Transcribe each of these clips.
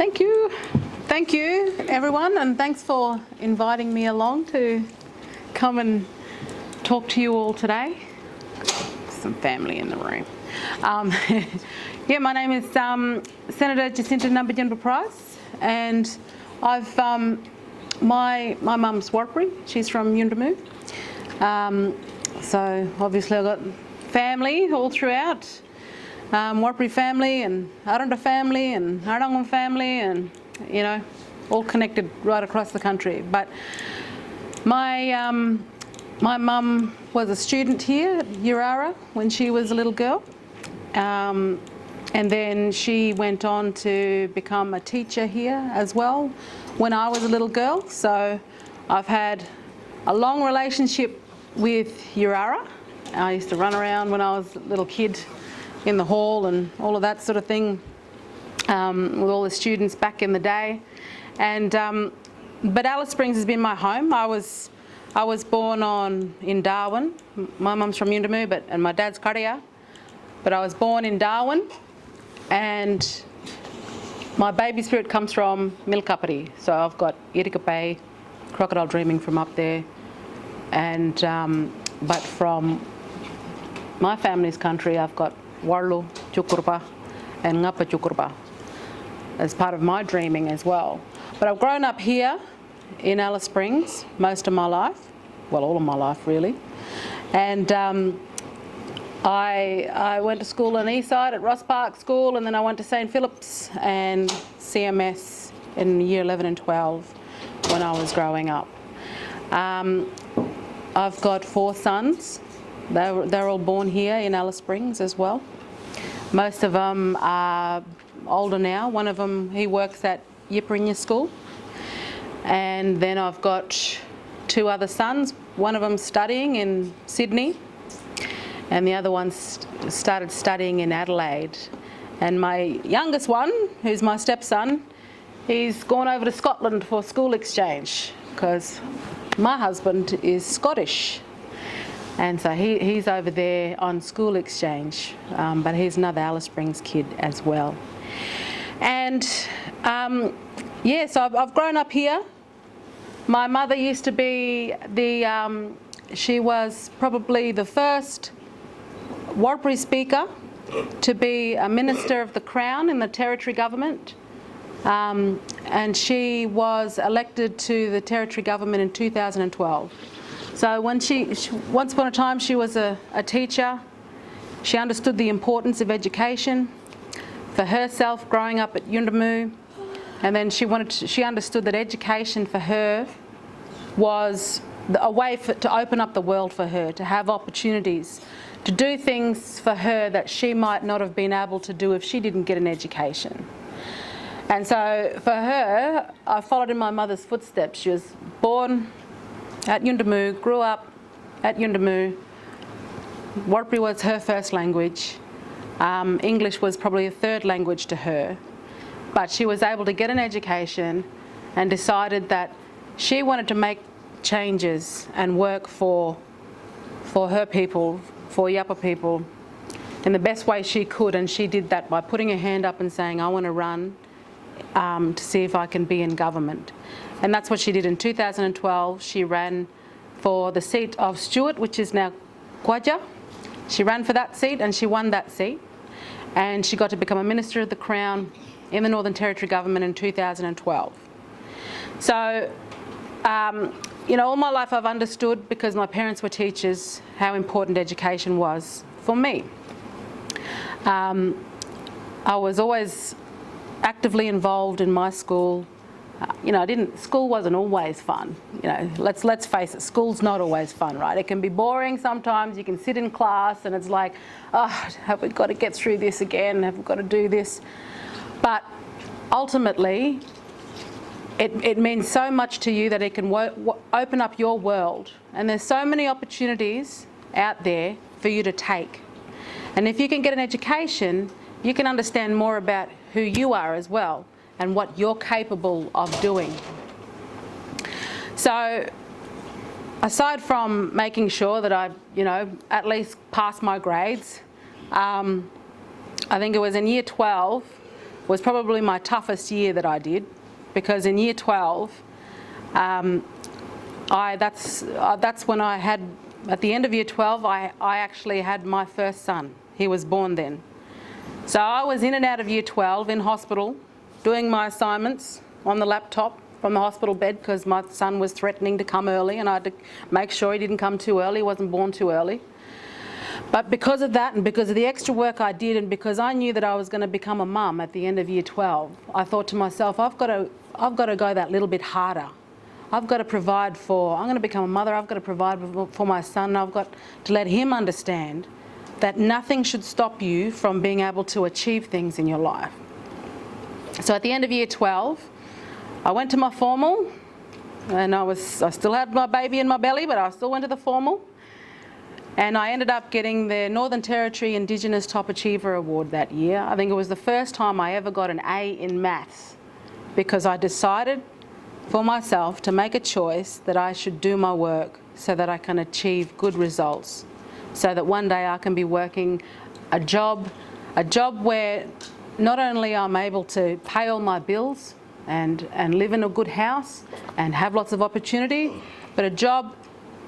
Thank you. Thank you, everyone, and thanks for inviting me along to come and talk to you all today. Some family in the room. Yeah, my name is Senator Jacinta Nampijinpa Price, and I've my mum's Wartbury. She's from Yundamu. So obviously I've got family all throughout. Wartbury family and Aranda family and Arangam family, and you know, all connected right across the country. But my mum was a student here at Yirara when she was a little girl, and then she went on to become a teacher here as well when I was a little girl. So I've had a long relationship with Yirara. I used to run around when I was a little kid in the hall and all of that sort of thing with all the students back in the day. And but Alice Springs has been my home. I was born in Darwin. My mum's from Yundamu, and my dad's Karia. But I was born in Darwin, and my baby spirit comes from Milkapari. So I've got Irikapai, crocodile dreaming from up there, and but from my family's country, I've got Warlu, Chukurpa, and Ngapa Chukurpa as part of my dreaming as well. But I've grown up here in Alice Springs most of my life, well, all of my life really. And I went to school in Eastside at Ross Park School, and then I went to St. Philip's and CMS in year 11 and 12 when I was growing up. I've got 4 sons. They're all born here in Alice Springs as well. Most of them are older now. One of them, he works at Yiparinya School. And then I've got 2 other sons. One of them studying in Sydney, and the other one started studying in Adelaide. And my youngest one, who's my stepson, he's gone over to Scotland for school exchange because my husband is Scottish. And so he's over there on school exchange, but he's another Alice Springs kid as well. And yeah, so I've grown up here. My mother used to be she was probably the first Wartbury speaker to be a Minister of the Crown in the Territory Government. And she was elected to the Territory Government in 2012. So when once upon a time she was a teacher. She understood the importance of education for herself growing up at Yundamu, and then she understood that education for her was a way to open up the world for her, to have opportunities, to do things for her that she might not have been able to do if she didn't get an education. And so for her, I followed in my mother's footsteps. She was born at Yundamu, grew up at Yundamu. Wartbury was her first language. English was probably a third language to her. But she was able to get an education and decided that she wanted to make changes and work for her people, for Yapa people, in the best way she could. And she did that by putting her hand up and saying, I want to run to see if I can be in government. And that's what she did in 2012. She ran for the seat of Stewart, which is now Quadja. She ran for that seat and she won that seat. And she got to become a Minister of the Crown in the Northern Territory Government in 2012. So, you know, all my life I've understood, because my parents were teachers, how important education was for me. I was always actively involved in my school. You know, school wasn't always fun. You know, let's face it, school's not always fun, right? It can be boring sometimes. You can sit in class and it's like, oh, have we got to get through this again? Have we got to do this? But ultimately, it means so much to you that it can open up your world. And there's so many opportunities out there for you to take. And if you can get an education, you can understand more about who you are as well and what you're capable of doing. So aside from making sure that I, you know, at least pass my grades, I think it was in year 12 was probably my toughest year that I did, because in year 12, that's when I had, at the end of year 12, I actually had my first son. He was born then. So I was in and out of year 12 in hospital, doing my assignments on the laptop from the hospital bed, because my son was threatening to come early and I had to make sure he didn't come too early, he wasn't born too early. But because of that, and because of the extra work I did, and because I knew that I was going to become a mum at the end of year 12, I thought to myself, I've got to go that little bit harder. I've got to provide for, I'm going to become a mother, I've got to provide for my son, I've got to let him understand that nothing should stop you from being able to achieve things in your life. So at the end of year 12, I went to my formal, and I still had my baby in my belly, but I still went to the formal. And I ended up getting the Northern Territory Indigenous Top Achiever Award that year. I think it was the first time I ever got an A in maths, because I decided for myself to make a choice that I should do my work so that I can achieve good results, so that one day I can be working a job where not only I'm able to pay all my bills and live in a good house and have lots of opportunity, but a job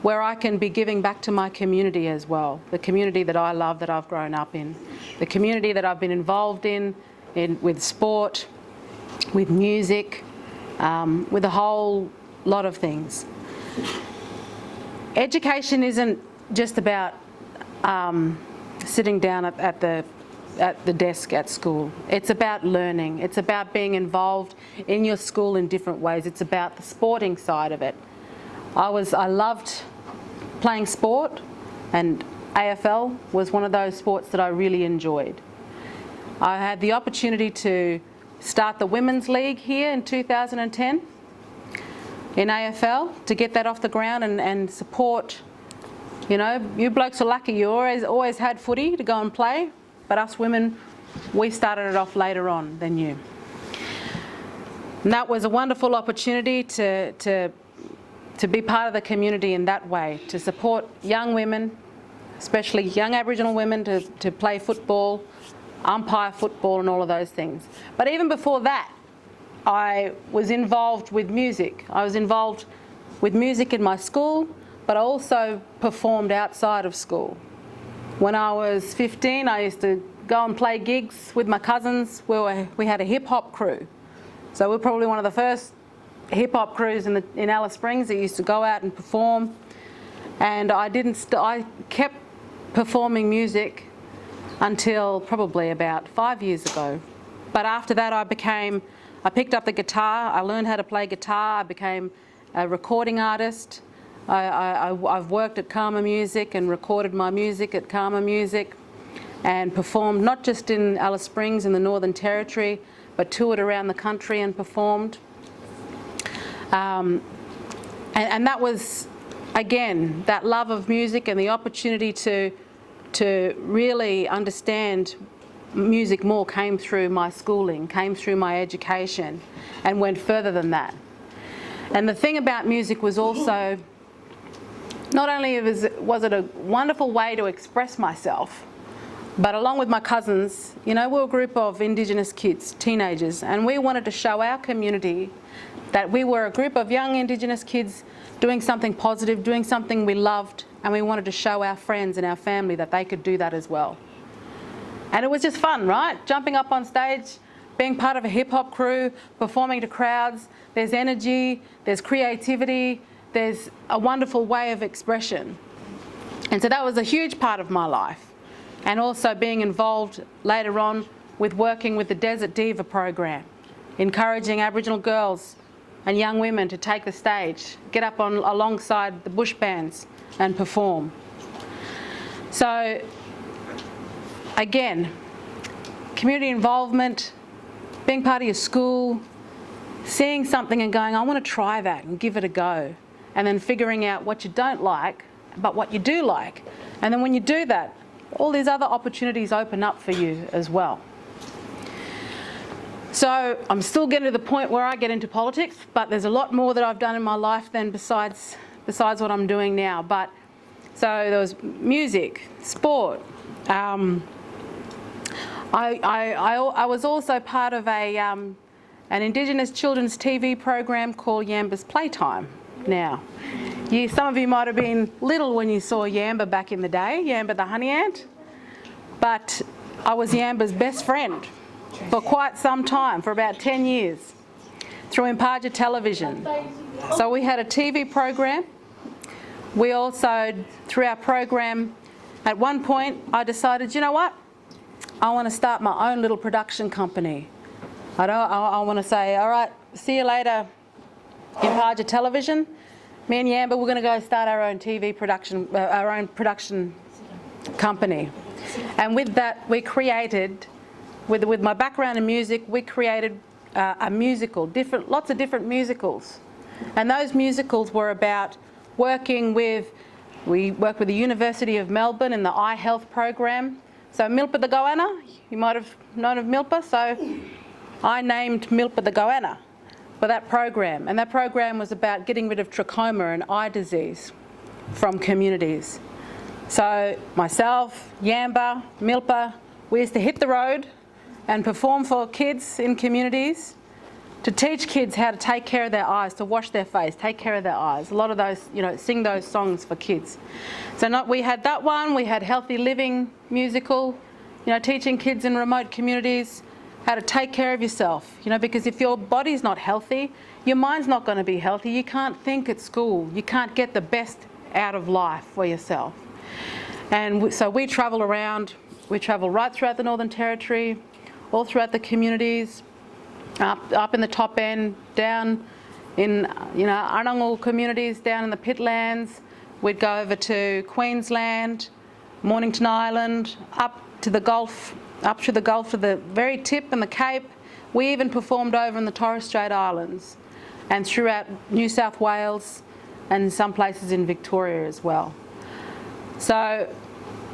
where I can be giving back to my community as well, the community that I love, that I've grown up in, the community that I've been involved in with sport, with music, with a whole lot of things. Education isn't just about sitting down at the desk at school. It's about learning. It's about being involved in your school in different ways. It's about the sporting side of it. I loved playing sport, and AFL was one of those sports that I really enjoyed. I had the opportunity to start the Women's League here in 2010 in AFL, to get that off the ground and support. You know, you blokes are lucky, you always had footy to go and play, but us women, we started it off later on than you. And that was a wonderful opportunity to be part of the community in that way, to support young women, especially young Aboriginal women, to play football, umpire football and all of those things. But even before that, I was involved with music. I was involved with music in my school, but I also performed outside of school. When I was 15, I used to go and play gigs with my cousins. We had a hip-hop crew. So we're probably one of the first hip-hop crews in Alice Springs that used to go out and perform. And I kept performing music until probably about 5 years ago. But after that, I picked up the guitar, I learned how to play guitar, I became a recording artist. I've worked at Karma Music and recorded my music at Karma Music, and performed not just in Alice Springs in the Northern Territory, but toured around the country and performed. And that was, again, that love of music and the opportunity to really understand music more came through my schooling, came through my education, and went further than that. And the thing about music was also, not only was it a wonderful way to express myself, but along with my cousins, you know, we were a group of Indigenous kids, teenagers, and we wanted to show our community that we were a group of young Indigenous kids doing something positive, doing something we loved, and we wanted to show our friends and our family that they could do that as well. And it was just fun, right? Jumping up on stage, being part of a hip-hop crew, performing to crowds. There's energy, there's creativity, there's a wonderful way of expression. And so that was a huge part of my life. And also being involved later on with working with the Desert Diva program, encouraging Aboriginal girls and young women to take the stage, get up alongside the bush bands and perform. So again, community involvement, being part of your school, seeing something and going, I want to try that and give it a go. And then figuring out what you don't like, but what you do like. And then when you do that, all these other opportunities open up for you as well. So I'm still getting to the point where I get into politics, but there's a lot more that I've done in my life than besides what I'm doing now. But so there was music, sport. I was also part of an Indigenous children's TV program called Yamba's Playtime. Now, some of you might have been little when you saw Yamba back in the day, Yamba the honey ant, but I was Yamba's best friend for quite some time, for about 10 years, through Impaja television. So we had a TV program. We also, through our program, at one point I decided, you know what? I want to start my own little production company. I want to say, all right, see you later, Impaja television. Me and Yamba, we're going to go start our own TV production, our own production company. And with that, we created, with my background in music, we created a musical, lots of different musicals. And those musicals were about we worked with the University of Melbourne in the eye health program. So Milpa the Goanna, you might have known of Milpa, so I named Milpa the Goanna for that program. And that program was about getting rid of trachoma and eye disease from communities. So myself, Yamba, Milpa, we used to hit the road and perform for kids in communities to teach kids how to take care of their eyes, to wash their face, take care of their eyes. A lot of those, sing those songs for kids. So we had that one, we had Healthy Living musical, teaching kids in remote communities how to take care of yourself, because if your body's not healthy, your mind's not going to be healthy. You can't think at school. You can't get the best out of life for yourself. And so we travel around, we travel right throughout the Northern Territory, all throughout the communities, up in the top end, down in Arnangal communities, down in the pitlands. We'd go over to Queensland, Mornington Island, up to the Gulf, to the very tip and the Cape. We even performed over in the Torres Strait Islands and throughout New South Wales and some places in Victoria as well. So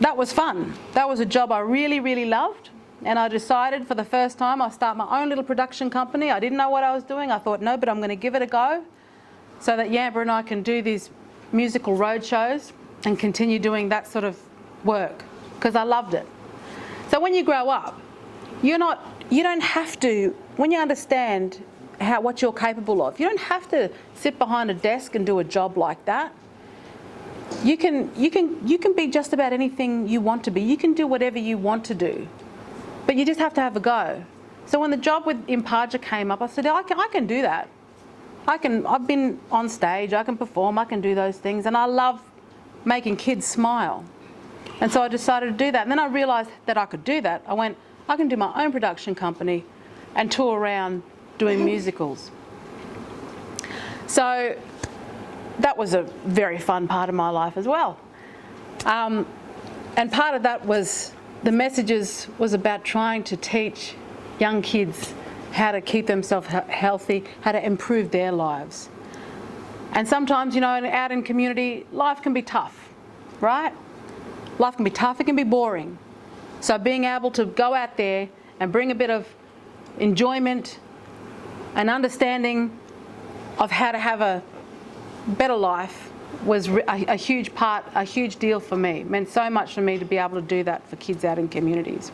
that was fun. That was a job I really, really loved. And I decided for the first time I'll start my own little production company. I didn't know what I was doing. I thought, no, but I'm going to give it a go so that Yamba and I can do these musical road shows and continue doing that sort of work because I loved it. So when you grow up, you don't have to, when you understand what you're capable of, you don't have to sit behind a desk and do a job like that. You can be just about anything you want to be. You can do whatever you want to do. But you just have to have a go. So when the job with Impaja came up, I said, I can do that. I've been on stage, I can perform, I can do those things, and I love making kids smile. And so I decided to do that. And then I realised that I could do that. I can do my own production company and tour around doing musicals. So that was a very fun part of my life as well. And part of that was the messages was about trying to teach young kids how to keep themselves healthy, how to improve their lives. And sometimes, out in community, life can be tough, right? Life can be tough, it can be boring. So being able to go out there and bring a bit of enjoyment and understanding of how to have a better life was a huge part, a huge deal for me. It meant so much for me to be able to do that for kids out in communities.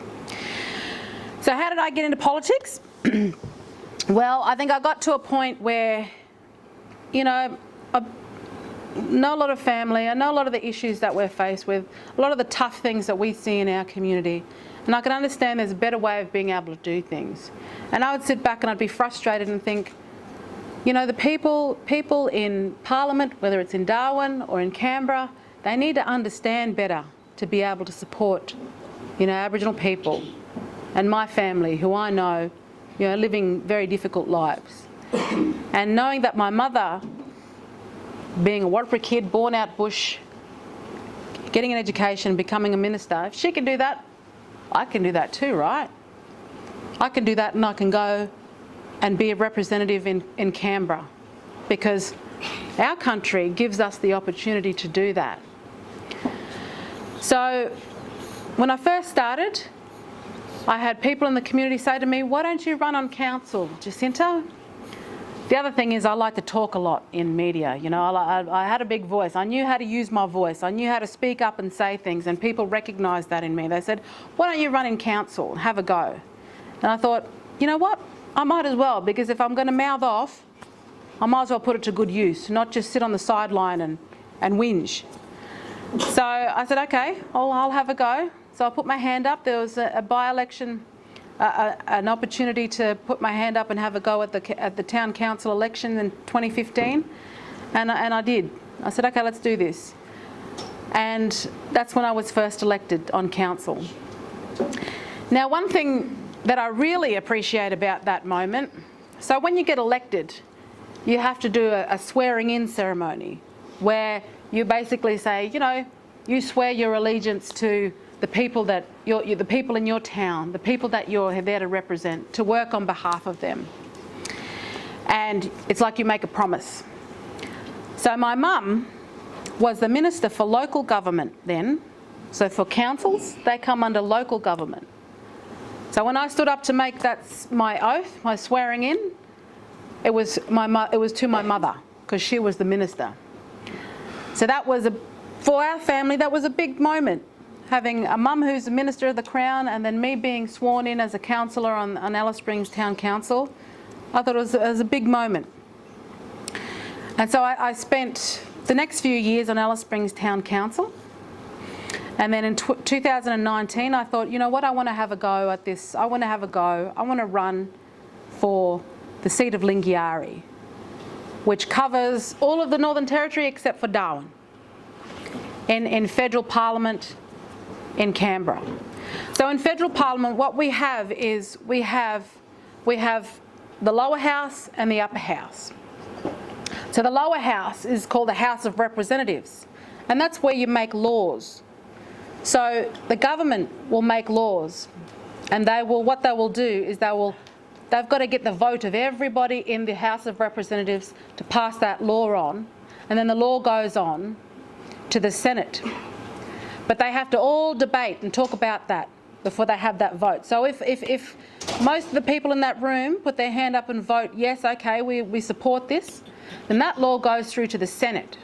So how did I get into politics? Well, I think I got to a point where, I know a lot of family, I know a lot of the issues that we're faced with, a lot of the tough things that we see in our community, and I can understand there's a better way of being able to do things. And I would sit back and I'd be frustrated and think, the people in Parliament, whether it's in Darwin or in Canberra, they need to understand better to be able to support, Aboriginal people and my family, who I know, living very difficult lives. And knowing that my mother, being a Warrapara kid, born out bush, getting an education, becoming a minister, if she can do that, I can do that too, right? I can do that, and I can go and be a representative in Canberra, because our country gives us the opportunity to do that. So when I first started, I had people in the community say to me, why don't you run on council, Jacinta? The other thing is I like to talk a lot in media. You know, I had a big voice. I knew how to use my voice. I knew how to speak up and say things, and people recognised that in me. They said, why don't you run in council and have a go? And I thought, you know what? I might as well, because if I'm going to mouth off, I might as well put it to good use, not just sit on the sideline and whinge. So I said, okay, I'll have a go. So I put my hand up. There was a by-election, an opportunity to put my hand up and have a go at the town council election in 2015, and I did. I said, okay, let's do this. And that's when I was first elected on council. Now, one thing that I really appreciate about that moment, so when you get elected, you have to do a swearing-in ceremony where you basically say, you know, you swear your allegiance to the people that the people in your town, the people that you're there to represent, to work on behalf of them. And it's like you make a promise. So my mum was the Minister for Local Government then. So for councils, they come under local government. So when I stood up to make that my oath, my swearing in, it was to my mother, because she was the minister. So that was for our family, that was a big moment. Having a mum who's the Minister of the Crown and then me being sworn in as a councillor on Alice Springs Town Council, I thought it was a big moment. And so I spent the next few years on Alice Springs Town Council. And then in 2019, I thought, you know what, I want to have a go at this. I want to run for the seat of Lingiari, which covers all of the Northern Territory except for Darwin, in federal parliament in Canberra. So in federal parliament, what we have is we have the lower house and the upper house. So the lower house is called the House of Representatives, and that's where you make laws. So the government will make laws, and what they will do is they've got to get the vote of everybody in the House of Representatives to pass that law on, and then the law goes on to the Senate. But they have to all debate and talk about that before they have that vote. So if most of the people in that room put their hand up and vote, yes, okay, we support this, then that law goes through to the Senate.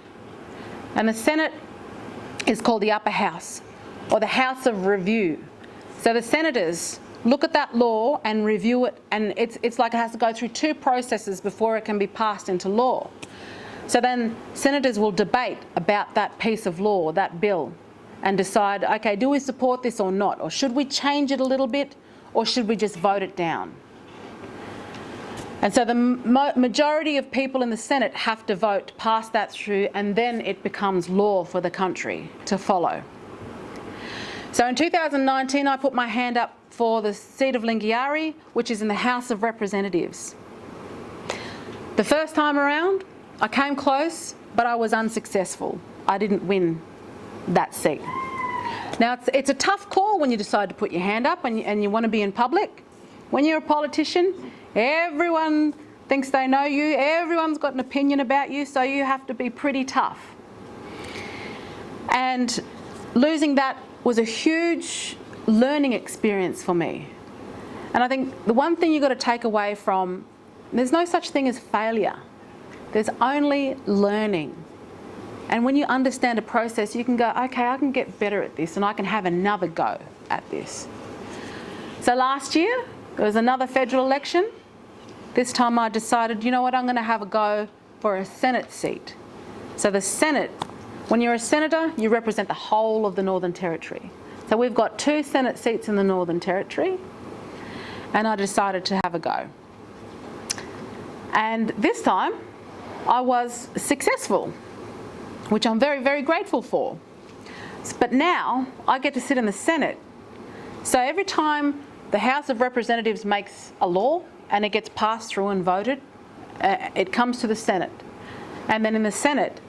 And the Senate is called the upper house, or the House of Review. So the senators look at that law and review it, and it's like it has to go through two processes before it can be passed into law. So then senators will debate about that piece of law, that bill, and decide, okay, do we support this or not? Or should we change it a little bit? Or should we just vote it down? And so the majority of people in the Senate have to vote to pass that through, and then it becomes law for the country to follow. So in 2019, I put my hand up for the seat of Lingiari, which is in the House of Representatives. The first time around, I came close, but I was unsuccessful. I didn't win that seat. Now, it's a tough call when you decide to put your hand up and you want to be in public. When you're a politician, everyone thinks they know you, everyone's got an opinion about you, so you have to be pretty tough. And losing that was a huge learning experience for me. And I think the one thing you've got to take away from, there's no such thing as failure. There's only learning. And when you understand a process, you can go, okay, I can get better at this and I can have another go at this. So last year, there was another federal election. This time I decided, you know what, I'm going to have a go for a Senate seat. So the Senate, when you're a senator, you represent the whole of the Northern Territory. So we've got 2 Senate seats in the Northern Territory, and I decided to have a go. And this time, I was successful, which I'm very, very grateful for. But now, I get to sit in the Senate. So every time the House of Representatives makes a law and it gets passed through and voted, it comes to the Senate. And then in the Senate,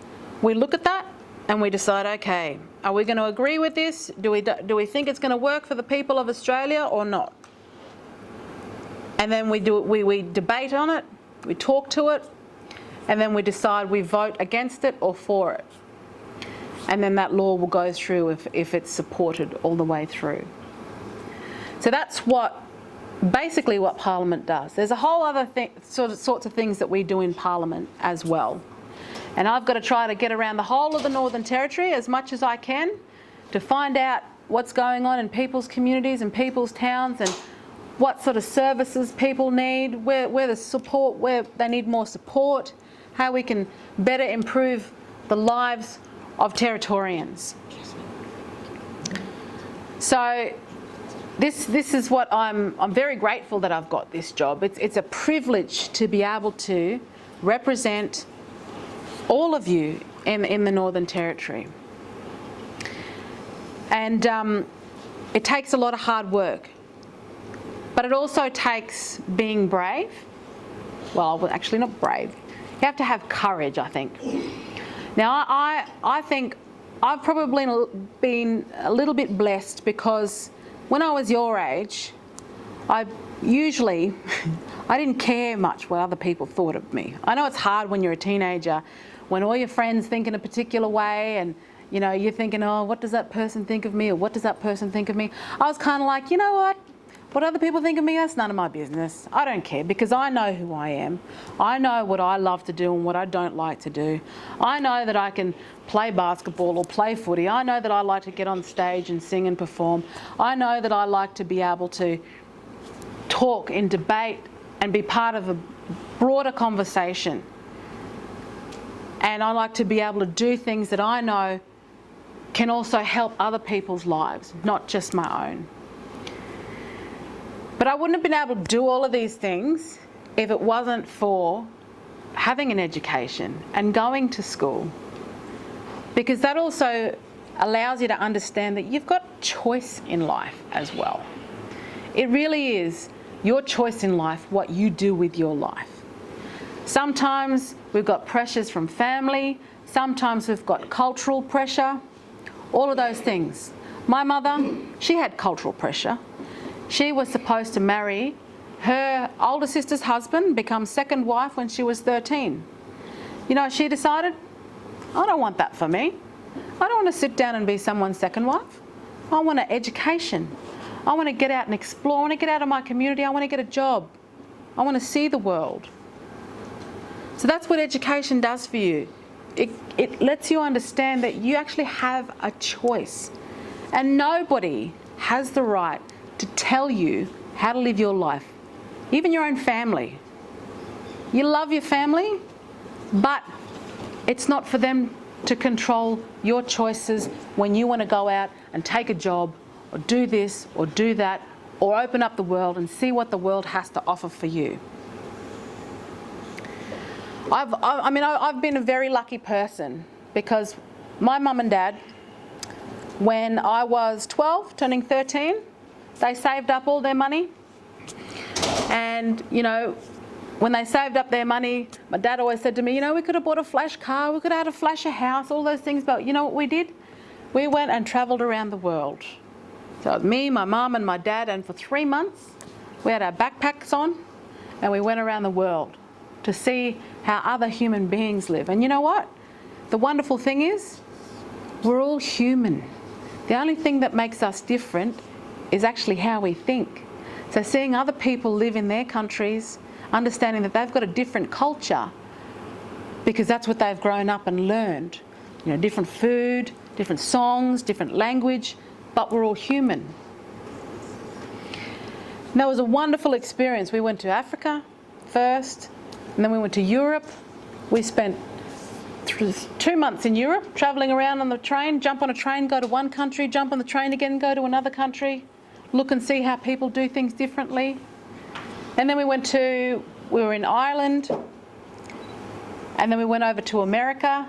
we look at that and we decide, okay, are we going to agree with this? Do we think it's going to work for the people of Australia or not? And then we debate on it, we talk to it, and then we decide we vote against it or for it. And then that law will go through if it's supported all the way through. So that's what basically what Parliament does. There's a whole other sorts of things that we do in Parliament as well. And I've got to try to get around the whole of the Northern Territory as much as I can to find out what's going on in people's communities and people's towns, and what sort of services people need, where the support, where they need more support, how we can better improve the lives of Territorians. So this is what I'm very grateful that I've got this job. It's a privilege to be able to represent all of you in the Northern Territory. And it takes a lot of hard work, but it also takes being brave. Well, actually not brave. You have to have courage, I think. Now, I think I've probably been a little bit blessed, because when I was your age, I didn't care much what other people thought of me. I know it's hard when you're a teenager, when all your friends think in a particular way, and you know, you're thinking, oh, what does that person think of me, or what does that person think of me? I was kind of like, you know what other people think of me, that's none of my business. I don't care, because I know who I am. I know what I love to do and what I don't like to do. I know that I can play basketball or play footy. I know that I like to get on stage and sing and perform. I know that I like to be able to talk in debate and be part of a broader conversation. And I like to be able to do things that I know can also help other people's lives, not just my own. But I wouldn't have been able to do all of these things if it wasn't for having an education and going to school, because that also allows you to understand that you've got choice in life as well. It really is your choice in life what you do with your life. Sometimes we've got pressures from family, sometimes we've got cultural pressure, all of those things. My mother, she had cultural pressure. She was supposed to marry her older sister's husband, become second wife when she was 13. You know, she decided, I don't want that for me. I don't want to sit down and be someone's second wife. I want an education. I want to get out and explore. I want to get out of my community. I want to get a job. I want to see the world. So that's what education does for you. It lets you understand that you actually have a choice. And nobody has the right to tell you how to live your life, even your own family. You love your family, but it's not for them to control your choices when you want to go out and take a job, or do this or do that, or open up the world and see what the world has to offer for you. I've been a very lucky person, because my mum and dad, when I was 12, turning 13, they saved up all their money. And, you know, when they saved up their money, my dad always said to me, you know, we could have bought a flash car, we could have had a flash house, all those things. But you know what we did? We went and travelled around the world. So it was me, my mum and my dad, and for 3 months, we had our backpacks on and we went around the world to see how other human beings live. And you know what? The wonderful thing is, we're all human. The only thing that makes us different is actually how we think. So seeing other people live in their countries, understanding that they've got a different culture, because that's what they've grown up and learned. You know, different food, different songs, different language, but we're all human. And that was a wonderful experience. We went to Africa first, and then we went to Europe. We spent 2 months in Europe, travelling around on the train, jump on a train, go to one country, jump on the train again, go to another country, look and see how people do things differently. And then we were in Ireland, and then we went over to America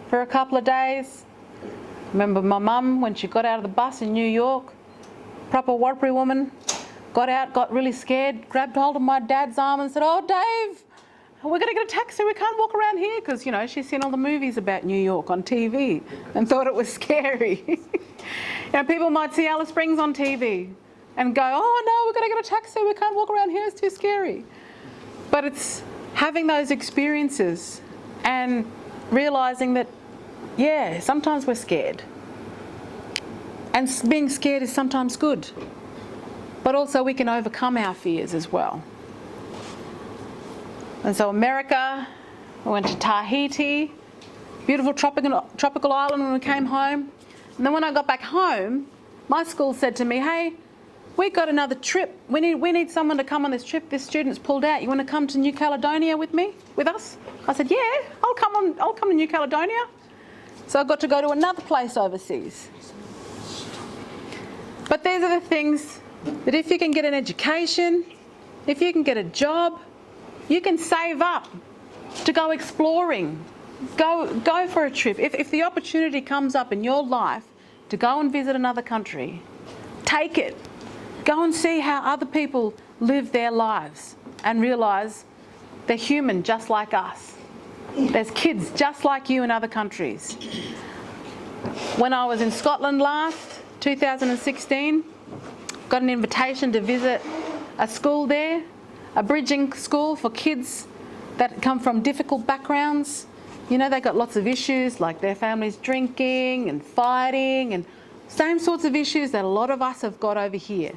for a couple of days. Remember my mum, when she got out of the bus in New York, proper Warrpary woman, got out, got really scared, grabbed hold of my dad's arm and said, oh, Dave, we're going to get a taxi, we can't walk around here, because, you know, she's seen all the movies about New York on TV and thought it was scary. You know, people might see Alice Springs on TV and go, oh no, we're going to get a taxi, we can't walk around here, it's too scary. But it's having those experiences and realising that, yeah, sometimes we're scared. And being scared is sometimes good. but also we can overcome our fears as well. And so America, we went to Tahiti, beautiful tropical island when we came home. And then when I got back home, my school said to me, hey, we got another trip. We need someone to come on this trip. This student's pulled out. You want to come to New Caledonia with us? I said, yeah, I'll come to New Caledonia. So I got to go to another place overseas. But these are the things that if you can get an education, if you can get a job, you can save up to go exploring. Go for a trip. If the opportunity comes up in your life to go and visit another country, take it. Go and see how other people live their lives and realise they're human just like us. There's kids just like you in other countries. When I was in Scotland last, 2016, got an invitation to visit a school there, a bridging school for kids that come from difficult backgrounds. You know, they got lots of issues like their families drinking and fighting and same sorts of issues that a lot of us have got over here.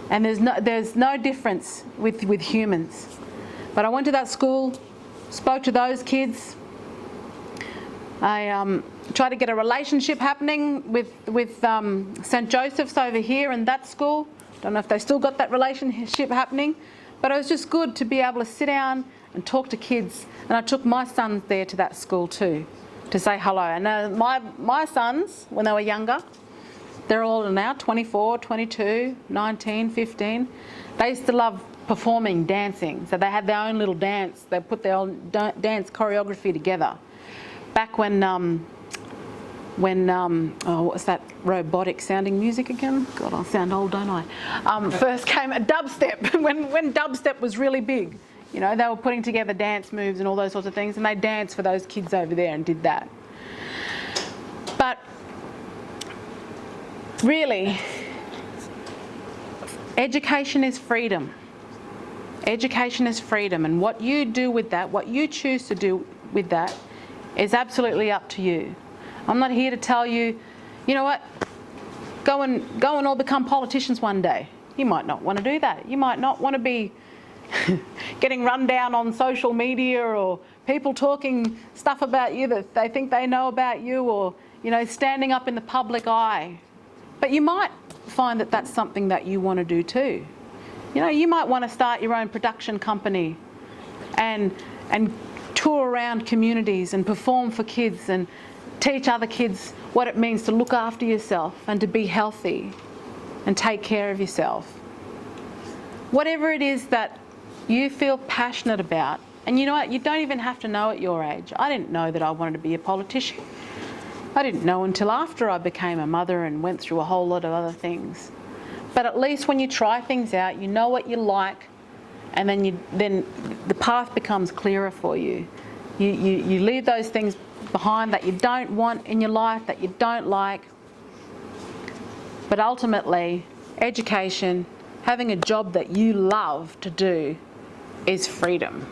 And there's no difference with humans. But I went to that school, spoke to those kids. I tried to get a relationship happening with St. Joseph's over here in that school. Don't know if they still got that relationship happening. But it was just good to be able to sit down and talk to kids. And I took my sons there to that school too, to say hello. And my sons, when they were younger, they're older now, 24, 22, 19, 15. They used to love performing, dancing. So they had their own little dance. They put their own dance choreography together. Back when what's that robotic sounding music again? God, I'll sound old, don't I? First came a dubstep, when dubstep was really big. You know, they were putting together dance moves and all those sorts of things, and they danced for those kids over there and did that. But really, education is freedom. Education is freedom, and what you do with that, what you choose to do with that, is absolutely up to you. I'm not here to tell you, you know what, go and all become politicians one day. You might not want to do that. You might not want to be getting run down on social media or people talking stuff about you that they think they know about you, or, you know, standing up in the public eye. But you might find that that's something that you want to do too. You know, you might want to start your own production company and tour around communities and perform for kids and teach other kids what it means to look after yourself and to be healthy and take care of yourself. Whatever it is that you feel passionate about, and you know what, you don't even have to know at your age. I didn't know that I wanted to be a politician. I didn't know until after I became a mother and went through a whole lot of other things. But at least when you try things out, you know what you like, and then the path becomes clearer for you. You leave those things behind that you don't want in your life, that you don't like. But ultimately, education, having a job that you love to do, is freedom.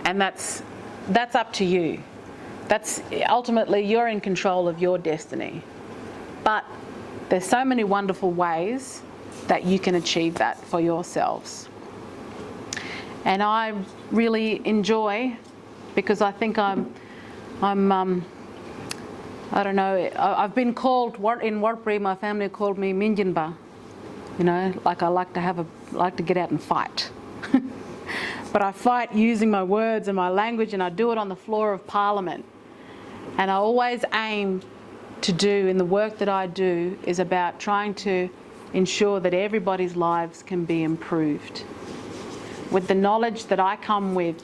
And that's up to you. That's ultimately, you're in control of your destiny. But there's so many wonderful ways that you can achieve that for yourselves. And I really enjoy, because I think I don't know, I've been called, in Wartburg, my family called me Minjinba. You know, like I like to get out and fight. But I fight using my words and my language, and I do it on the floor of Parliament. And I always aim to do, in the work that I do, is about trying to ensure that everybody's lives can be improved. With the knowledge that I come with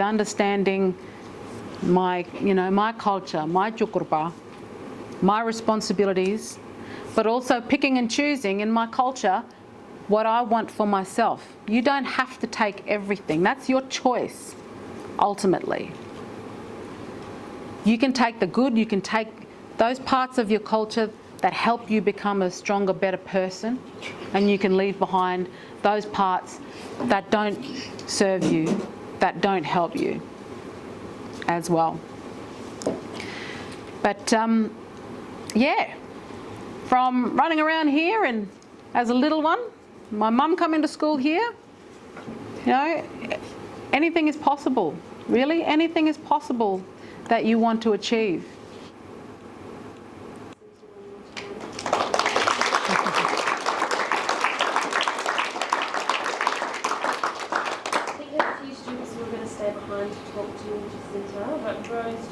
understanding my culture, my chukurpa, my responsibilities, but also picking and choosing in my culture what I want for myself. You don't have to take everything. That's your choice, ultimately. You can take the good, you can take those parts of your culture that help you become a stronger, better person, and you can leave behind those parts that don't serve you, that don't help you as well. But yeah, from running around here and as a little one, my mum coming to school here, you know, anything is possible. Really, anything is possible that you want to achieve. I think there are a few students who are going to stay behind to talk to you, Jacinta, but Rose,